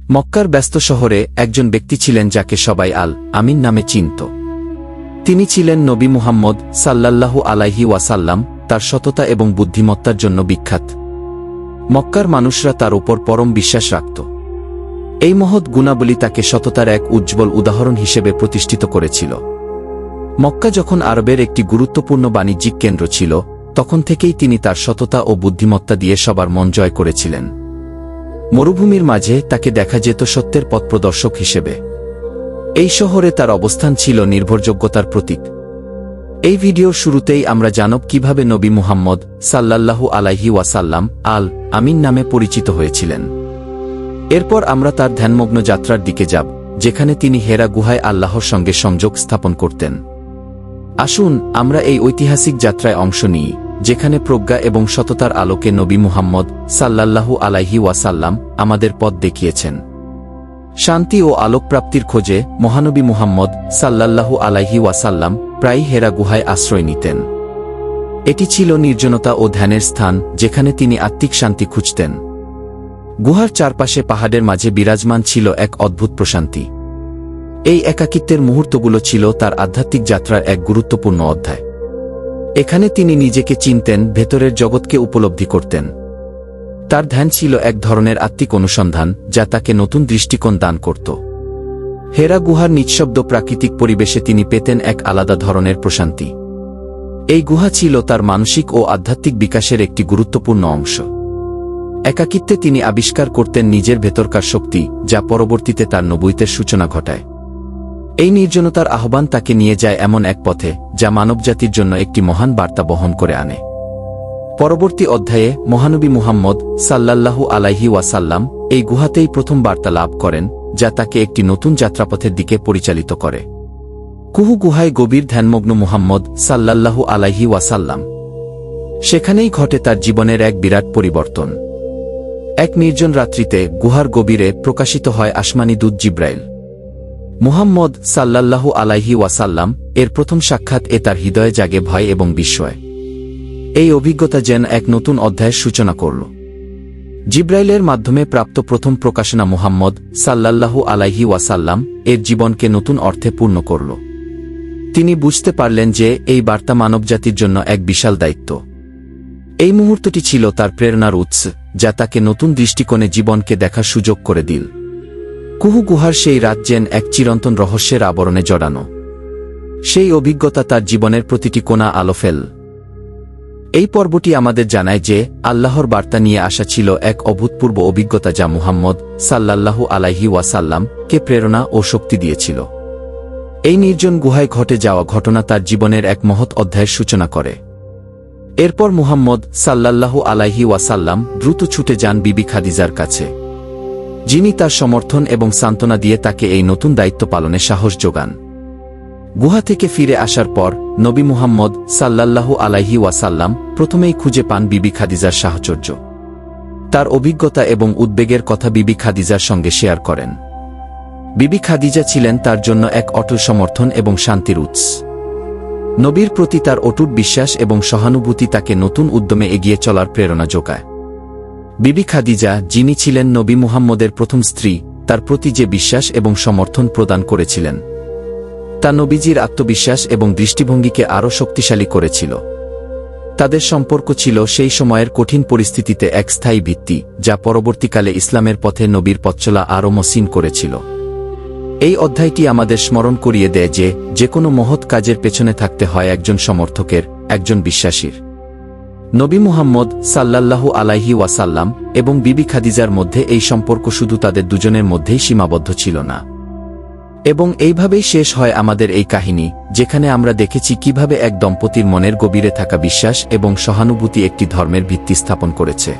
মক্কার ব্যস্ত শহরে একজন ব্যক্তি ছিলেন যাকে সবাই আল আমিন নামে চিনত। তিনি ছিলেন নবী মুহাম্মদ সাল্লাল্লাহু আলাইহি ওয়াসাল্লাম। তার সততা এবং বুদ্ধিমত্তার জন্য বিখ্যাত। মক্কার মানুষরা তার উপর পরম বিশ্বাস রাখত। এই মহৎ গুণাবলী তাকে সততার এক উজ্জ্বল উদাহরণ হিসেবে প্রতিষ্ঠিত করেছিল। মক্কা যখন আরবের একটি গুরুত্বপূর্ণ বাণিজ্যিক কেন্দ্র ছিল, তখন থেকেই তিনি তার সততা ও বুদ্ধিমত্তা দিয়ে সবার মন জয় করেছিলেন। মরুভূমির মাঝে তাকে দেখা যেত সত্যের পথপ্রদর্শক হিসেবে। এই শহরে তার অবস্থান ছিল নির্ভরযোগ্যতার প্রতীক। এই ভিডিওর শুরুতেই আমরা জানব কিভাবে নবী মুহাম্মদ সাল্লাল্লাহু আলাইহি ওয়াসাল্লাম আল আমিন নামে পরিচিত হয়েছিলেন। এরপর আমরা তার ধ্যানমগ্ন যাত্রার দিকে যাব, যেখানে তিনি হেরা গুহায় আল্লাহর সঙ্গে সংযোগ স্থাপন করতেন। আসুন আমরা এই ঐতিহাসিক যাত্রায় অংশ নিই, যেখানে প্রজ্ঞা এবং সততার আলোকে নবী মুহাম্মদ সাল্লাল্লাহু আলাইহি ওয়াসাল্লাম আমাদের পথ দেখিয়েছেন। শান্তি ও আলোকপ্রাপ্তির খোঁজে মহানবী মুহাম্মদ সাল্লাল্লাহু আলাইহি ওয়াসাল্লাম প্রায়ই হেরা গুহায় আশ্রয় নিতেন। এটি ছিল নির্জনতা ও ধ্যানের স্থান, যেখানে তিনি আত্মিক শান্তি খুঁজতেন। গুহার চারপাশে পাহাড়ের মাঝে বিরাজমান ছিল এক অদ্ভুত প্রশান্তি। এই একাকিত্বের মুহূর্তগুলো ছিল তার আধ্যাত্মিক যাত্রার এক গুরুত্বপূর্ণ অধ্যায়। এখানে তিনি নিজেকে চিনতেন, ভেতরের জগৎকে উপলব্ধি করতেন। তার ধ্যান ছিল এক ধরনের আত্মিক অনুসন্ধান, যা তাকে নতুন দৃষ্টিকোণ দান করত। হেরা গুহার নিঃশব্দ প্রাকৃতিক পরিবেশে তিনি পেতেন এক আলাদা ধরনের প্রশান্তি। এই গুহা ছিল তার মানসিক ও আধ্যাত্মিক বিকাশের একটি গুরুত্বপূর্ণ অংশ। একাকিত্বে তিনি আবিষ্কার করতেন নিজের ভেতরকার শক্তি, যা পরবর্তীতে তার নবুয়তের সূচনা ঘটায়। এই নির্জনতার আহ্বান তাকে নিয়ে যায় এমন এক পথে, যা মানবজাতির জন্য একটি মহান বার্তা বহন করে আনে। পরবর্তী অধ্যায়ে মহানবী মুহাম্মদ সাল্লাল্লাহু আলাইহি ওয়াসাল্লাম এই গুহাতেই প্রথম বার্তা লাভ করেন, যা তাকে একটি নতুন যাত্রাপথের দিকে পরিচালিত করে। কুহু গুহায় গভীর ধ্যানমগ্ন মুহাম্মদ সাল্লাল্লাহু আলাইহি ওয়াসাল্লাম। সেখানেই ঘটে তার জীবনের এক বিরাট পরিবর্তন। এক নির্জন রাত্রিতে গুহার গভীরে প্রকাশিত হয় আসমানি দূত জিব্রাইল। মুহাম্মদ সাল্লাল্লাহু আলাইহি ওয়াসাল্লাম এর প্রথম সাক্ষাৎ তার হৃদয়ে জাগে ভয় এবং বিস্ময়। এই অভিজ্ঞতা যেন এক নতুন অধ্যায়ের সূচনা করল। জিব্রাইলের মাধ্যমে প্রাপ্ত প্রথম প্রকাশনা মুহাম্মদ সাল্লাল্লাহু আলাইহি ওয়াসাল্লাম এর জীবনকে নতুন অর্থে পূর্ণ করল। তিনি বুঝতে পারলেন যে এই বার্তা মানবজাতির জন্য এক বিশাল দায়িত্ব। এই মুহূর্তটি ছিল তার প্রেরণার উৎস, যা তাকে নতুন দৃষ্টিকোণে জীবনকে দেখার সুযোগ করে দিল। কুহু গুহার সেই রাত যেন এক চিরন্তন রহস্যের আবরণে জড়ানো। সেই অভিজ্ঞতা তার জীবনের প্রতিটি কোণা আলো ফেল। এই পর্বটি আমাদের জানায় যে আল্লাহর বার্তা নিয়ে আসা ছিল এক অভূতপূর্ব অভিজ্ঞতা, যা মুহাম্মদ সাল্লাল্লাহু আলাইহি ওয়াসাল্লাম কে প্রেরণা ও শক্তি দিয়েছিল। এই নির্জন গুহায় ঘটে যাওয়া ঘটনা তার জীবনের এক মহৎ অধ্যায়ের সূচনা করে। এরপর মুহাম্মদ সাল্লাল্লাহু আলাইহি ওয়াসাল্লাম দ্রুত ছুটে যান বিবি খাদিজার কাছে, যিনি তার সমর্থন এবং সান্ত্বনা দিয়ে তাকে এই নতুন দায়িত্ব পালনে সাহস যোগান। গুহা থেকে ফিরে আসার পর নবী মুহাম্মদ সাল্লাল্লাহু আলাইহি ওয়াসাল্লাম প্রথমেই খুঁজে পান বিবি খাদিজার সাহচর্য। তার অভিজ্ঞতা এবং উদ্বেগের কথা বিবি খাদিজার সঙ্গে শেয়ার করেন। বিবি খাদিজা ছিলেন তার জন্য এক অটল সমর্থন এবং শান্তির উৎস। নবীর প্রতি তার অটুট বিশ্বাস এবং সহানুভূতি তাকে নতুন উদ্যমে এগিয়ে চলার প্রেরণা যোগায়। বিবি খাদিজা, যিনি ছিলেন নবী মুহাম্মদের প্রথম স্ত্রী, তার প্রতি যে বিশ্বাস এবং সমর্থন প্রদান করেছিলেন, তা নবীজির আত্মবিশ্বাস এবং দৃষ্টিভঙ্গিকে আরও শক্তিশালী করেছিল। তাদের সম্পর্ক ছিল সেই সময়ের কঠিন পরিস্থিতিতে এক স্থায়ী ভিত্তি, যা পরবর্তীকালে ইসলামের পথে নবীর পথচলা আরও মসৃণ করেছিল। এই অধ্যায়টি আমাদের স্মরণ করিয়ে দেয় যে যেকোনো মহৎ কাজের পেছনে থাকতে হয় একজন সমর্থকের, একজন বিশ্বাসীর। নবী মুহাম্মদ সাল্লাল্লাহু আলাইহি ওয়াসাল্লাম এবং বিবি খাদিজার মধ্যে এই সম্পর্ক শুধু তাদের দুজনের মধ্যেই সীমাবদ্ধ ছিল না, এবং এইভাবেই শেষ হয় আমাদের এই কাহিনী, যেখানে আমরা দেখেছি কিভাবে এক দম্পতির মনের গভীরে থাকা বিশ্বাস এবং সহানুভূতি একটি ধর্মের ভিত্তি স্থাপন করেছে।